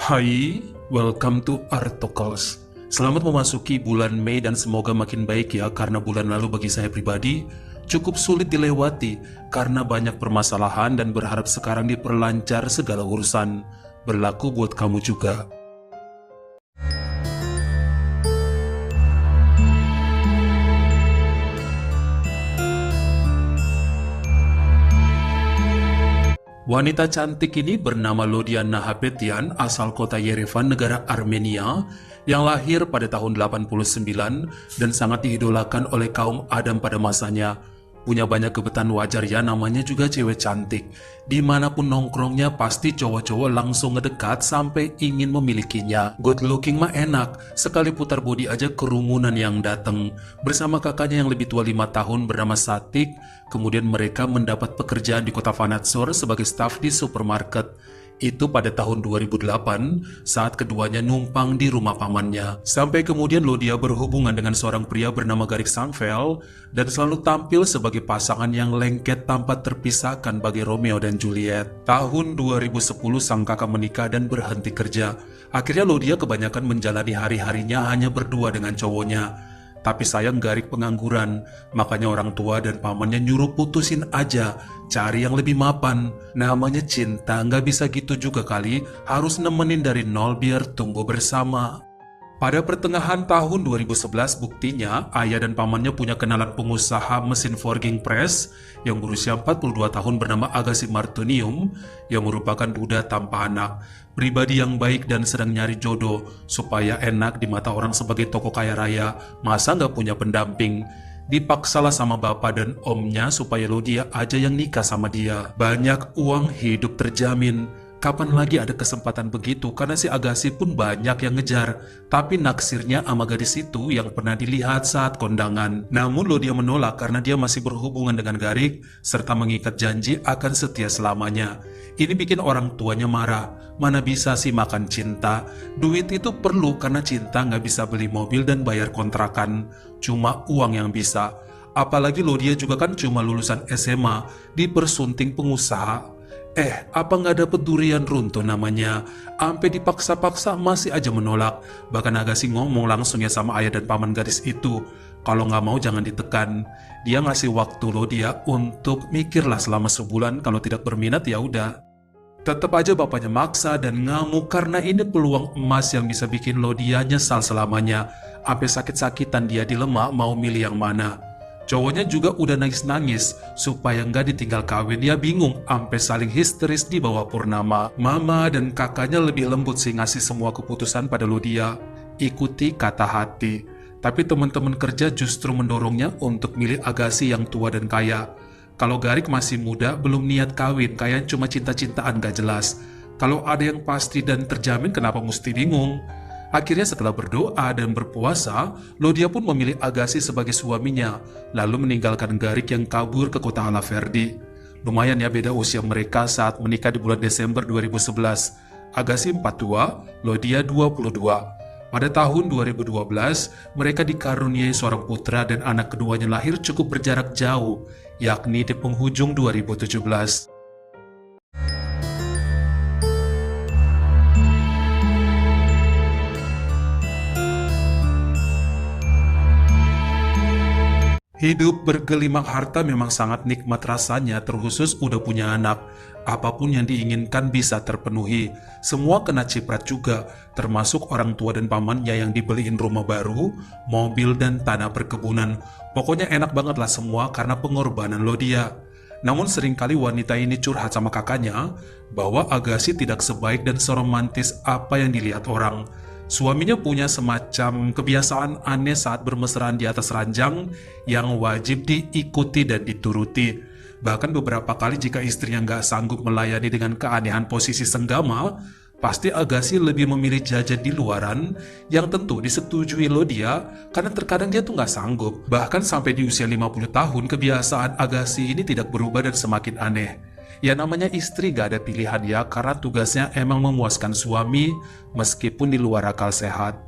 Hai, welcome to Artocles. Selamat memasuki bulan Mei dan semoga makin baik ya, karena bulan lalu bagi saya pribadi cukup sulit dilewati karena banyak permasalahan dan berharap sekarang diperlancar segala urusan. Berlaku buat kamu juga. Wanita cantik ini bernama Lodiya Nahapetian, asal kota Yerevan, negara Armenia, yang lahir pada tahun 89 dan sangat diidolakan oleh kaum Adam pada masanya. Punya banyak gebetan, wajar ya, namanya juga cewek cantik. Dimanapun nongkrongnya pasti cowok-cowok langsung ngedekat sampai ingin memilikinya. Good looking mah enak, sekali putar bodi aja kerumunan yang dateng. Bersama kakaknya yang lebih tua 5 tahun bernama Satik, kemudian mereka mendapat pekerjaan di kota Vanatsor sebagai staf di supermarket. Itu pada tahun 2008 saat keduanya numpang di rumah pamannya. Sampai kemudian Lodiya berhubungan dengan seorang pria bernama Garik Sangvel dan selalu tampil sebagai pasangan yang lengket tanpa terpisahkan bagi Romeo dan Juliet. Tahun 2010 sang kakak menikah dan berhenti kerja. Akhirnya Lodiya kebanyakan menjalani hari-harinya hanya berdua dengan cowoknya. Tapi sayang Garik pengangguran, makanya orang tua dan pamannya nyuruh putusin aja, cari yang lebih mapan. Namanya cinta, nggak bisa gitu juga kali, harus nemenin dari nol biar tumbuh bersama. Pada pertengahan tahun 2011 buktinya ayah dan pamannya punya kenalan pengusaha mesin forging press yang berusia 42 tahun bernama Agassi Martonium yang merupakan duda tanpa anak. Pribadi yang baik dan sedang nyari jodoh supaya enak di mata orang sebagai tokoh kaya raya, masa nggak punya pendamping. Dipaksalah sama bapak dan omnya supaya Lodiya aja yang nikah sama dia. Banyak uang, hidup terjamin. Kapan lagi ada kesempatan begitu, karena si Agassi pun banyak yang ngejar. Tapi naksirnya sama gadis itu yang pernah dilihat saat kondangan. Namun Lodiya menolak karena dia masih berhubungan dengan Garik serta mengikat janji akan setia selamanya. Ini bikin orang tuanya marah. Mana bisa sih makan cinta? Duit itu perlu karena cinta nggak bisa beli mobil dan bayar kontrakan. Cuma uang yang bisa. Apalagi Lodiya juga kan cuma lulusan SMA, dipersunting pengusaha. Apa nggak dapet durian runtuh namanya? Ampe dipaksa-paksa masih aja menolak. Bahkan Agassi ngomong langsung ya sama ayah dan paman gadis itu, kalau nggak mau jangan ditekan. Dia ngasih waktu Lodiya untuk mikirlah selama sebulan, kalau tidak berminat ya udah. Tetap aja bapaknya maksa dan ngamuk karena ini peluang emas yang bisa bikin Lodiya nyesal selamanya. Ampe sakit-sakitan dia dilema mau milih yang mana. Cowoknya juga udah nangis-nangis supaya nggak ditinggal kawin. Dia bingung, ampe saling histeris di bawah purnama. Mama dan kakaknya lebih lembut sih ngasih semua keputusan pada Lodiya. Ikuti kata hati. Tapi teman-teman kerja justru mendorongnya untuk milih Agassi yang tua dan kaya. Kalau Garik masih muda, belum niat kawin, kayak cuma cinta-cintaan gak jelas. Kalau ada yang pasti dan terjamin, kenapa mesti bingung? Akhirnya setelah berdoa dan berpuasa, Lodiya pun memilih Agassi sebagai suaminya, lalu meninggalkan Garik yang kabur ke kota Alaverdi. Lumayan ya beda usia mereka saat menikah di bulan Desember 2011. Agassi 42, Lodiya 22. Pada tahun 2012, mereka dikaruniai seorang putra dan anak keduanya lahir cukup berjarak jauh, yakni di penghujung 2017. Hidup bergelimang harta memang sangat nikmat rasanya, terkhusus udah punya anak. Apapun yang diinginkan bisa terpenuhi. Semua kena ciprat juga, termasuk orang tua dan pamannya yang dibeliin rumah baru, mobil dan tanah perkebunan. Pokoknya enak banget lah semua karena pengorbanan Lodiya. Namun seringkali wanita ini curhat sama kakaknya bahwa Agassi tidak sebaik dan seromantis apa yang dilihat orang. Suaminya punya semacam kebiasaan aneh saat bermesraan di atas ranjang yang wajib diikuti dan dituruti. Bahkan beberapa kali jika istrinya nggak sanggup melayani dengan keanehan posisi senggama, pasti Agassi lebih memilih jajan di luaran yang tentu disetujui Lodiya karena terkadang dia tuh nggak sanggup. Bahkan sampai di usia 50 tahun, kebiasaan Agassi ini tidak berubah dan semakin aneh. Ya namanya istri gak ada pilihan ya, karena tugasnya emang memuaskan suami meskipun di luar akal sehat.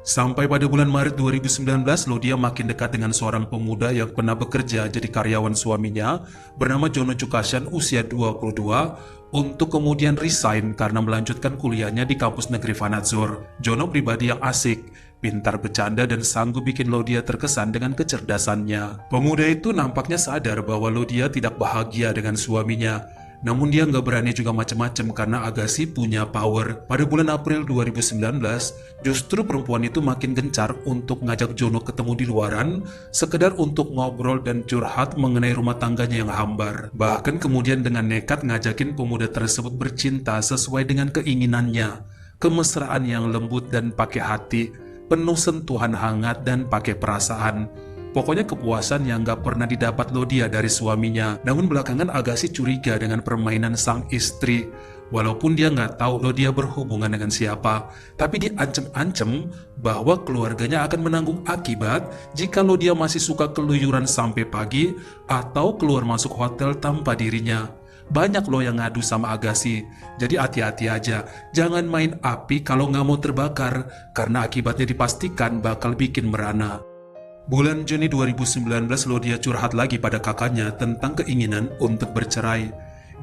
Sampai pada bulan Maret 2019, Lodia makin dekat dengan seorang pemuda yang pernah bekerja jadi karyawan suaminya bernama Jono Cukasyan usia 22 untuk kemudian resign karena melanjutkan kuliahnya di kampus negeri Vanadzor. Jono pribadi yang asik, pintar bercanda dan sanggup bikin Lodia terkesan dengan kecerdasannya. Pemuda itu nampaknya sadar bahwa Lodia tidak bahagia dengan suaminya. Namun dia nggak berani juga macam-macam karena Agassi punya power. Pada bulan April 2019, justru perempuan itu makin gencar untuk ngajak Jono ketemu di luaran, sekedar untuk ngobrol dan curhat mengenai rumah tangganya yang hambar. Bahkan kemudian dengan nekat ngajakin pemuda tersebut bercinta sesuai dengan keinginannya. Kemesraan yang lembut dan pakai hati, penuh sentuhan hangat dan pakai perasaan. Pokoknya kepuasan yang gak pernah didapat Lodia dari suaminya. Namun belakangan Agassi curiga dengan permainan sang istri. Walaupun dia gak tahu Lodia berhubungan dengan siapa, tapi diancam-ancam bahwa keluarganya akan menanggung akibat jika Lodia masih suka keluyuran sampai pagi atau keluar masuk hotel tanpa dirinya. Banyak loh yang ngadu sama Agassi, jadi hati-hati aja. Jangan main api kalau gak mau terbakar, karena akibatnya dipastikan bakal bikin merana. Bulan Juni 2019, Lodia curhat lagi pada kakaknya tentang keinginan untuk bercerai.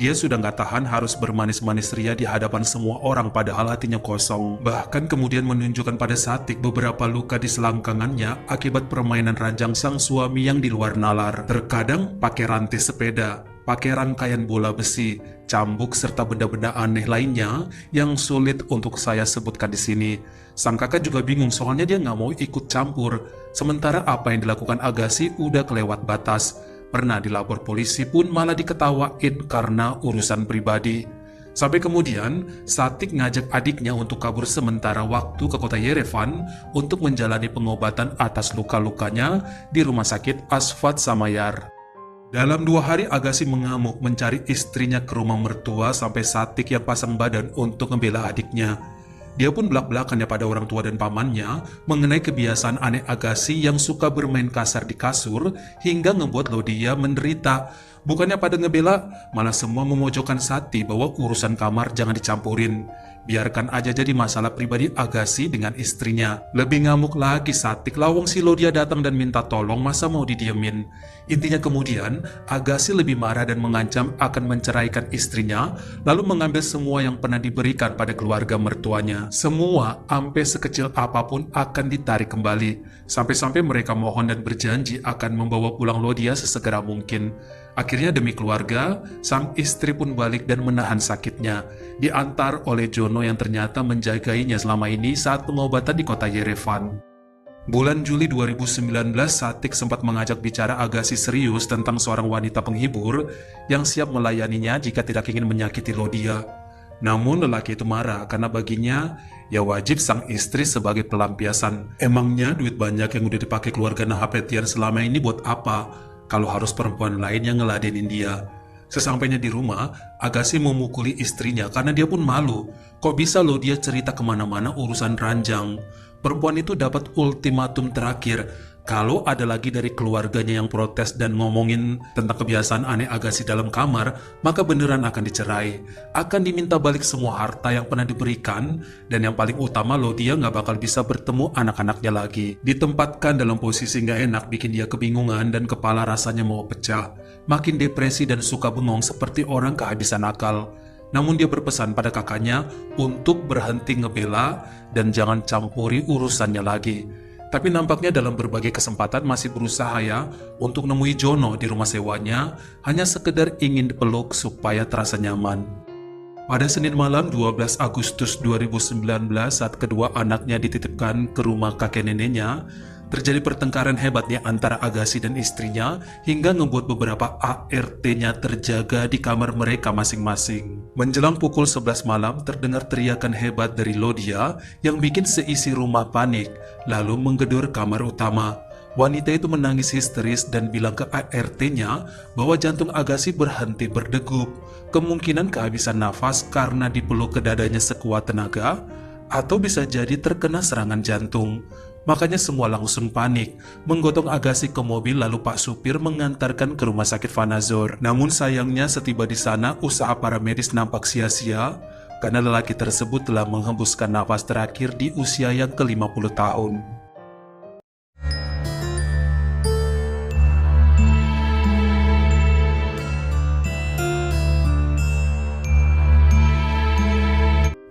Dia sudah gak tahan harus bermanis-manis ria di hadapan semua orang padahal hatinya kosong. Bahkan kemudian menunjukkan pada Satik beberapa luka di selangkangannya akibat permainan ranjang sang suami yang di luar nalar. Terkadang pakai rantai sepeda, pakai rangkaian bola besi, cambuk serta benda-benda aneh lainnya yang sulit untuk saya sebutkan di sini. Sang kakak juga bingung soalnya dia nggak mau ikut campur. Sementara apa yang dilakukan Agassi udah kelewat batas. Pernah dilapor polisi pun malah diketawain karena urusan pribadi. Sampai kemudian Satik ngajak adiknya untuk kabur sementara waktu ke kota Yerevan untuk menjalani pengobatan atas luka-lukanya di rumah sakit Asfat Samayar. Dalam 2 hari Agassi mengamuk mencari istrinya ke rumah mertua sampai Satik yang pasang badan untuk membela adiknya. Dia pun belak-belakannya pada orang tua dan pamannya mengenai kebiasaan aneh Agassi yang suka bermain kasar di kasur hingga ngebuat Lodia menderita. Bukannya pada ngebela, malah semua memojokkan Sati bahwa urusan kamar jangan dicampurin. Biarkan aja jadi masalah pribadi Agassi dengan istrinya. Lebih ngamuk lagi Satik, lawang si Lodia datang dan minta tolong, masa mau didiemin. Intinya kemudian Agassi lebih marah dan mengancam akan menceraikan istrinya, lalu mengambil semua yang pernah diberikan pada keluarga mertuanya. Semua, sampai sekecil apapun akan ditarik kembali. Sampai-sampai mereka mohon dan berjanji akan membawa pulang Lodia sesegera mungkin. Akhirnya demi keluarga, sang istri pun balik dan menahan sakitnya. Diantar oleh Jono yang ternyata menjagainya selama ini saat pengobatan di kota Yerevan. Bulan Juli 2019, Satik sempat mengajak bicara Agassi serius tentang seorang wanita penghibur yang siap melayaninya jika tidak ingin menyakiti Lodia. Namun lelaki itu marah karena baginya ya wajib sang istri sebagai pelampiasan. Emangnya duit banyak yang udah dipakai keluarga Nahapetian selama ini buat apa kalau harus perempuan lain yang ngeladenin dia? Sesampainya di rumah, Agassi memukuli istrinya karena dia pun malu. Kok bisa loh dia cerita kemana-mana urusan ranjang? Perempuan itu dapat ultimatum terakhir. Kalau ada lagi dari keluarganya yang protes dan ngomongin tentang kebiasaan aneh Agassi dalam kamar, maka beneran akan dicerai. Akan diminta balik semua harta yang pernah diberikan, dan yang paling utama Lodia nggak bakal bisa bertemu anak-anaknya lagi. Ditempatkan dalam posisi nggak enak bikin dia kebingungan dan kepala rasanya mau pecah. Makin depresi dan suka bengong seperti orang kehabisan akal. Namun dia berpesan pada kakaknya untuk berhenti ngebela dan jangan campuri urusannya lagi. Tapi nampaknya dalam berbagai kesempatan masih berusaha ya untuk nemui Jono di rumah sewanya, hanya sekedar ingin dipeluk supaya terasa nyaman. Pada Senin malam 12 Agustus 2019 saat kedua anaknya dititipkan ke rumah kakek neneknya, terjadi pertengkaran hebatnya antara Agassi dan istrinya hingga membuat beberapa ART-nya terjaga di kamar mereka masing-masing. Menjelang pukul 11 malam terdengar teriakan hebat dari Lodia yang bikin seisi rumah panik, lalu menggedor kamar utama. Wanita itu menangis histeris dan bilang ke ART-nya bahwa jantung Agassi berhenti berdegup, kemungkinan kehabisan nafas karena dipeluk ke dadanya sekuat tenaga, atau bisa jadi terkena serangan jantung. Makanya semua langsung panik, menggotong Agassi ke mobil lalu Pak Supir mengantarkan ke rumah sakit Vanadzor. Namun sayangnya setiba di sana usaha para medis nampak sia-sia. karena lelaki tersebut telah menghembuskan nafas terakhir di usia yang ke-50 tahun.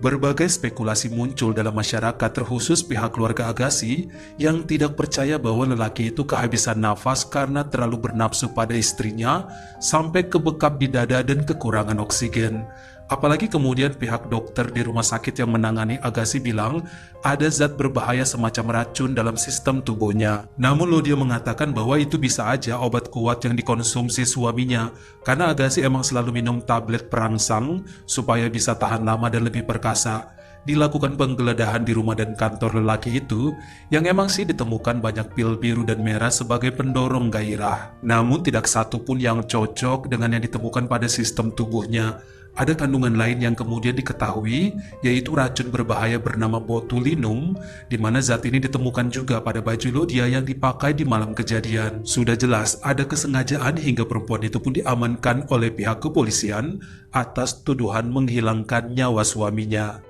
Berbagai spekulasi muncul dalam masyarakat, terkhusus pihak keluarga Agassi yang tidak percaya bahwa lelaki itu kehabisan nafas karena terlalu bernafsu pada istrinya sampai kebekap di dada dan kekurangan oksigen. Apalagi kemudian pihak dokter di rumah sakit yang menangani Agassi bilang ada zat berbahaya semacam racun dalam sistem tubuhnya. Namun Lodia mengatakan bahwa itu bisa aja obat kuat yang dikonsumsi suaminya, karena Agassi emang selalu minum tablet perangsang supaya bisa tahan lama dan lebih perkasa. Dilakukan penggeledahan di rumah dan kantor lelaki itu, yang emang sih ditemukan banyak pil biru dan merah sebagai pendorong gairah. Namun tidak satu pun yang cocok dengan yang ditemukan pada sistem tubuhnya. Ada kandungan lain yang kemudian diketahui, yaitu racun berbahaya bernama botulinum, di mana zat ini ditemukan juga pada baju Lodia yang dipakai di malam kejadian. Sudah jelas ada kesengajaan hingga perempuan itu pun diamankan oleh pihak kepolisian atas tuduhan menghilangkan nyawa suaminya.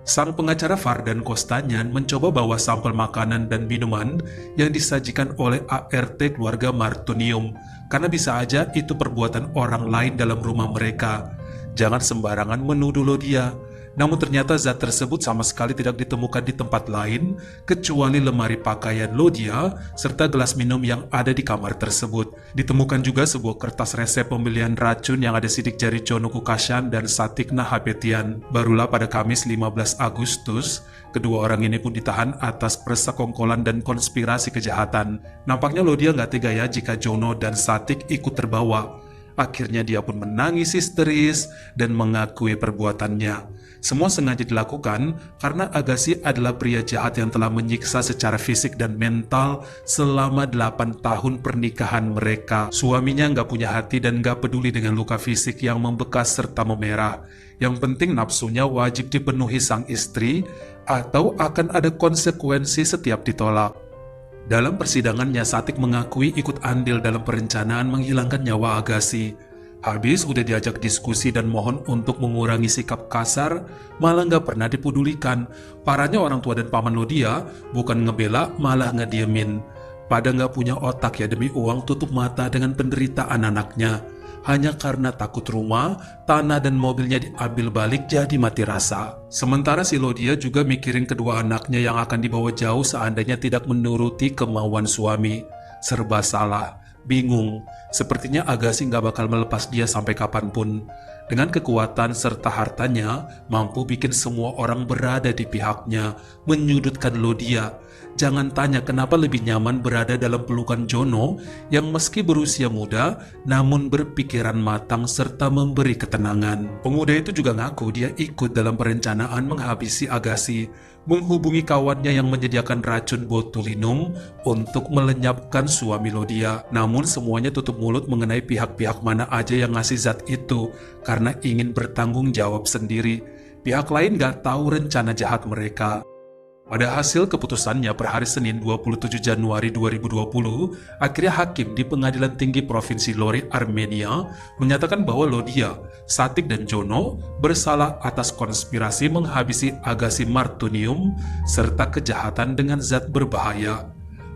Sang pengacara Fardan Kostanyan mencoba bawa sampel makanan dan minuman yang disajikan oleh ART keluarga Martunium, karena bisa aja itu perbuatan orang lain dalam rumah mereka. Jangan sembarangan menuduh Lodia. Namun ternyata zat tersebut sama sekali tidak ditemukan di tempat lain kecuali lemari pakaian Lodia serta gelas minum yang ada di kamar tersebut. Ditemukan juga sebuah kertas resep pembelian racun yang ada sidik jari Jono Kukasyan dan Satikna Hapetian. Barulah pada Kamis 15 Agustus, kedua orang ini pun ditahan atas persekongkolan dan konspirasi kejahatan. Nampaknya Lodia nggak tega ya jika Jono dan Satik ikut terbawa. Akhirnya dia pun menangis histeris dan mengakui perbuatannya. Semua sengaja dilakukan karena Agassi adalah pria jahat yang telah menyiksa secara fisik dan mental selama 8 tahun pernikahan mereka. Suaminya nggak punya hati dan nggak peduli dengan luka fisik yang membekas serta memerah. Yang penting nafsunya wajib dipenuhi sang istri atau akan ada konsekuensi setiap ditolak. Dalam persidangannya, Satik mengakui ikut andil dalam perencanaan menghilangkan nyawa Agassi. Habis udah diajak diskusi dan mohon untuk mengurangi sikap kasar, malah nggak pernah dipedulikan. Parahnya orang tua dan paman Lodia bukan ngebela, malah ngediemin. Pada nggak punya otak ya, demi uang tutup mata dengan penderitaan anaknya. Hanya karena takut rumah, tanah dan mobilnya diambil balik jadi mati rasa. Sementara si Lodia juga mikirin kedua anaknya yang akan dibawa jauh seandainya tidak menuruti kemauan suami. Serba salah, bingung, sepertinya Agassi nggak bakal melepas dia sampai kapanpun. Dengan kekuatan serta hartanya, mampu bikin semua orang berada di pihaknya, menyudutkan Lodia. Jangan tanya kenapa lebih nyaman berada dalam pelukan Jono yang meski berusia muda, namun berpikiran matang serta memberi ketenangan. Pemuda itu juga ngaku dia ikut dalam perencanaan menghabisi Agassi, menghubungi kawannya yang menyediakan racun botulinum untuk melenyapkan suami Lodia. Namun semuanya tutup mulut mengenai pihak-pihak mana aja yang ngasih zat itu karena ingin bertanggung jawab sendiri. Pihak lain gak tahu rencana jahat mereka. Pada hasil keputusannya per hari Senin 27 Januari 2020, akhirnya hakim di Pengadilan Tinggi Provinsi Lori, Armenia menyatakan bahwa Lodia, Satik dan Jono bersalah atas konspirasi menghabisi Agassi Martunium serta kejahatan dengan zat berbahaya.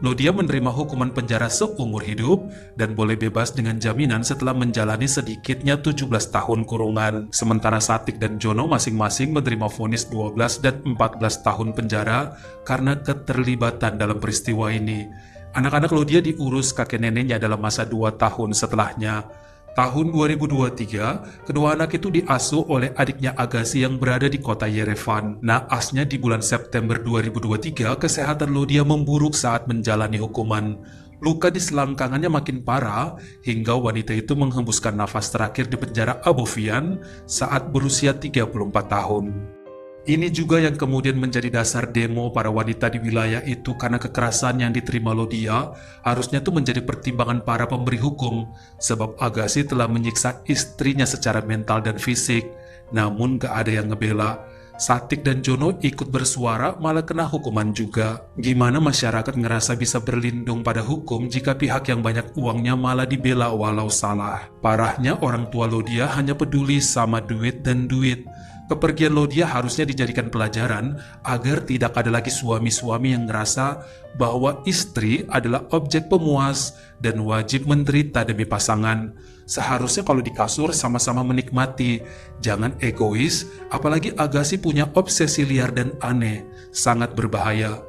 Lodia menerima hukuman penjara seumur hidup dan boleh bebas dengan jaminan setelah menjalani sedikitnya 17 tahun kurungan. Sementara Satik dan Jono masing-masing menerima vonis 12 dan 14 tahun penjara karena keterlibatan dalam peristiwa ini. Anak-anak Lodia diurus kakek neneknya dalam masa 2 tahun setelahnya. Tahun 2023, kedua anak itu diasuh oleh adiknya Agassi yang berada di kota Yerevan. Naasnya di bulan September 2023, kesehatan Lodia memburuk saat menjalani hukuman. Luka di selangkangannya makin parah hingga wanita itu menghembuskan nafas terakhir di penjara Abovian saat berusia 34 tahun. Ini juga yang kemudian menjadi dasar demo para wanita di wilayah itu karena kekerasan yang diterima Lodia harusnya tuh menjadi pertimbangan para pemberi hukum sebab Agassi telah menyiksa istrinya secara mental dan fisik, namun gak ada yang ngebela. Satik dan Jono ikut bersuara malah kena hukuman juga. Gimana masyarakat ngerasa bisa berlindung pada hukum jika pihak yang banyak uangnya malah dibela walau salah? Parahnya orang tua Lodia hanya peduli sama duit dan duit. Kepergian Laudia harusnya dijadikan pelajaran agar tidak ada lagi suami-suami yang ngerasa bahwa istri adalah objek pemuas dan wajib menderita demi pasangan. Seharusnya kalau di kasur sama-sama menikmati, jangan egois, apalagi Agassi punya obsesi liar dan aneh, sangat berbahaya.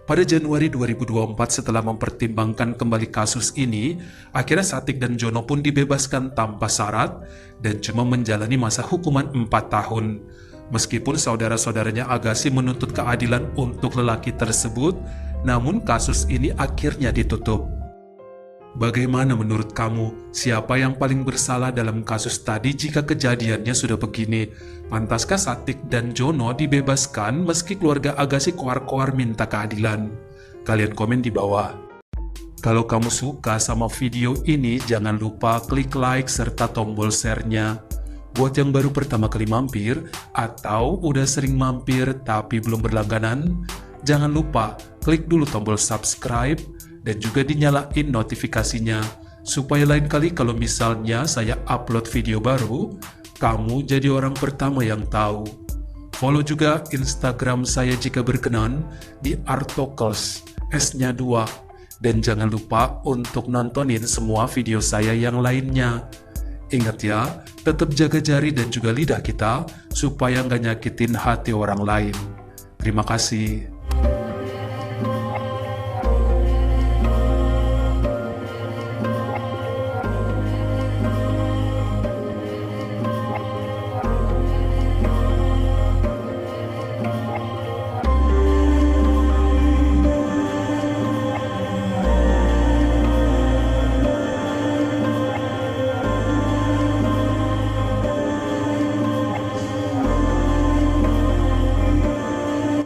Pada Januari 2024 setelah mempertimbangkan kembali kasus ini, akhirnya Satik dan Jono pun dibebaskan tanpa syarat dan cuma menjalani masa hukuman 4 tahun. Meskipun saudara-saudaranya Agassi menuntut keadilan untuk lelaki tersebut, namun kasus ini akhirnya ditutup. Bagaimana menurut kamu, siapa yang paling bersalah dalam kasus tadi jika kejadiannya sudah begini? Pantaskah Satik dan Jono dibebaskan meski keluarga Agassi koar-koar minta keadilan? Kalian komen di bawah. Kalau kamu suka sama video ini, jangan lupa klik like serta tombol share-nya. Buat yang baru pertama kali mampir atau udah sering mampir tapi belum berlangganan, jangan lupa klik dulu tombol subscribe dan juga dinyalain notifikasinya, supaya lain kali kalau misalnya saya upload video baru, kamu jadi orang pertama yang tahu. Follow juga Instagram saya jika berkenan di Artokels, S-nya 2. Dan jangan lupa untuk nontonin semua video saya yang lainnya. Ingat ya, tetap jaga jari dan juga lidah kita, supaya nggak nyakitin hati orang lain. Terima kasih.